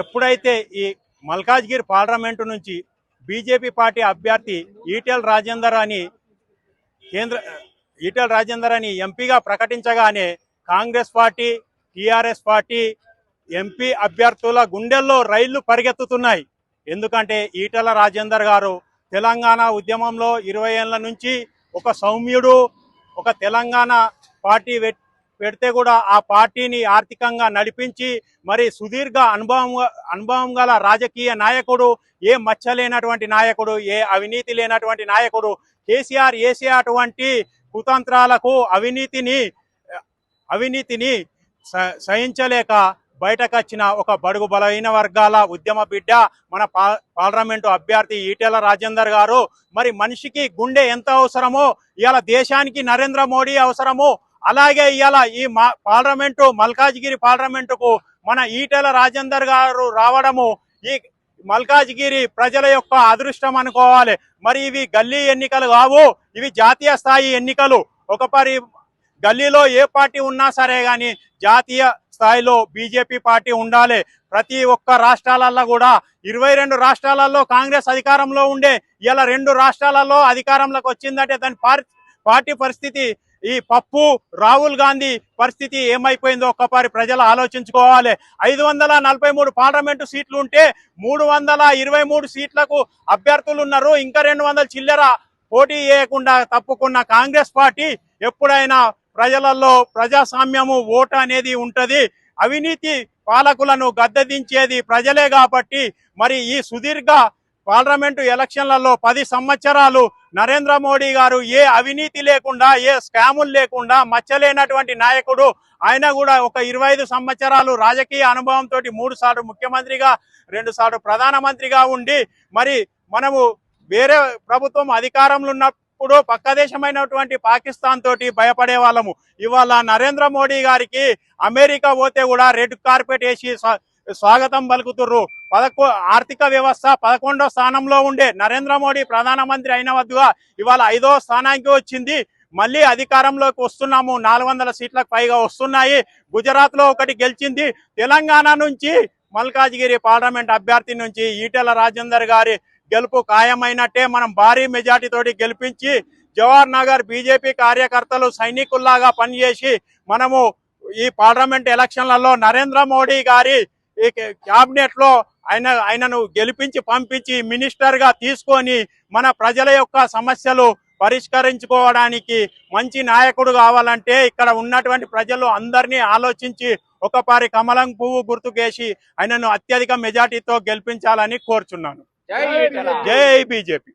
ఎప్పుడైతే ఈ మల్కాజ్గిరి పార్లమెంటు నుంచి బీజేపీ పార్టీ అభ్యర్థి ఈటెల రాజేందర్ అని ఎంపీగా ప్రకటించగానే Congress party, TRS party MP అభ్యర్థుల గుండెల్లో రైళ్లు పరిగెత్తుతున్నాయి. ఎందుకంటే ఈటెల రాజేందర్ గారు తెలంగాణ ఉద్యమంలో 20 ఏళ్ల నుంచి ఒక సౌమ్యుడు, ఒక తెలంగాణ పార్టీ పెడితే కూడా ఆ పార్టీని ఆర్థికంగా నడిపించి మరి సుదీర్ఘ అనుభవం గల రాజకీయ నాయకుడు, ఏ మచ్చ లేనటువంటి నాయకుడు, ఏ అవినీతి లేనటువంటి నాయకుడు. కేసీఆర్ వేసే అటువంటి కుతంత్రాలకు అవినీతిని సహించలేక బయటకొచ్చిన ఒక బడుగు బలహీన వర్గాల ఉద్యమ బిడ్డ మన పార్లమెంటు అభ్యర్థి ఈటెల రాజేందర్ గారు. మరి మనిషికి గుండె ఎంత అవసరమో ఇవాళ దేశానికి నరేంద్ర మోడీ అవసరమో అలాగే ఇవాళ ఈ మల్కాజ్గిరి పార్లమెంటుకు మన ఈటెల రాజేందర్ గారు రావడము ఈ మల్కాజ్గిరి ప్రజల యొక్క అదృష్టం అనుకోవాలి. మరి ఇవి గల్లీ ఎన్నికలు కావు, ఇవి జాతీయ స్థాయి ఎన్నికలు. గల్లీలో ఏ పార్టీ ఉన్నా సరే కానీ జాతీయ స్థాయిలో బీజేపీ పార్టీ ఉండాలి. ప్రతి ఒక్క రాష్ట్రాలలో కూడా 22 రాష్ట్రాలలో కాంగ్రెస్ అధికారంలో ఉండే ఇలా 2 రాష్ట్రాలలో అధికారంలోకి వచ్చిందంటే దాని పార్టీ పరిస్థితి, ఈ పప్పు రాహుల్ గాంధీ పరిస్థితి ఏమైపోయిందో ఒక్కసారి ప్రజలు ఆలోచించుకోవాలి. 543 పార్లమెంటు సీట్లు ఉంటే 323 సీట్లకు అభ్యర్థులు ఉన్నారు. ఇంకా 200 చిల్లర పోటీ చేయకుండా తప్పుకున్న కాంగ్రెస్ పార్టీ ఎప్పుడైనా ప్రజలలో ప్రజాస్వామ్యము, ఓటు అనేది ఉంటది. అవినీతి పాలకులను గద్దెదించేది ప్రజలే కాబట్టి మరి ఈ సుదీర్ఘ పార్లమెంటు ఎలక్షన్లలో 10 సంవత్సరాలు నరేంద్ర మోడీ గారు ఏ అవినీతి లేకుండా, ఏ స్కాములు లేకుండా మచ్చలేనటువంటి నాయకుడు. ఆయన కూడా ఒక 25 సంవత్సరాలు రాజకీయ అనుభవంతో 3 సార్లు ముఖ్యమంత్రిగా, 2 సార్లు ప్రధానమంత్రిగా ఉండి మరి మనము వేరే ప్రభుత్వం అధికారంలో ఉన్నప్పుడు పక్క దేశమైనటువంటి పాకిస్తాన్ తోటి భయపడే వాళ్ళము. ఇవాళ నరేంద్ర మోడీ గారికి అమెరికా పోతే కూడా రెడ్ కార్పెట్ వేసి స్వాగతం పలుకుతుర్రు. ఆర్థిక వ్యవస్థ 11వ స్థానంలో ఉండే నరేంద్ర మోడీ ప్రధానమంత్రి అయిన వద్దుగా ఇవాళ 5వ స్థానానికి వచ్చింది. మళ్ళీ అధికారంలోకి వస్తున్నాము, 400 సీట్లకు పైగా వస్తున్నాయి. గుజరాత్ లో ఒకటి గెలిచింది. తెలంగాణ నుంచి మల్కాజ్గిరి పార్లమెంట్ అభ్యర్థి నుంచి ఈటెల రాజేందర్ గారి గెలుపు ఖాయమైనట్టే. మనం భారీ మెజార్టీ తోటి గెలిపించి జవహర్ నగర్ బీజేపీ కార్యకర్తలు సైనికుల్లాగా పనిచేసి మనము ఈ పార్లమెంట్ ఎలక్షన్లలో నరేంద్ర మోడీ గారి ఈ క్యాబినెట్ లో ఆయనను గెలిపించి పంపించి మినిస్టర్ గా తీసుకొని మన ప్రజల యొక్క సమస్యలు పరిష్కరించుకోవడానికి మంచి నాయకుడు కావాలంటే ఇక్కడ ఉన్నటువంటి ప్రజలు అందరినీ ఆలోచించి ఒకపారి కమలం పువ్వు గుర్తుకేసి ఆయనను అత్యధిక మెజార్టీతో గెలిపించాలని కోరుచున్నాను. జై బీజేపీ.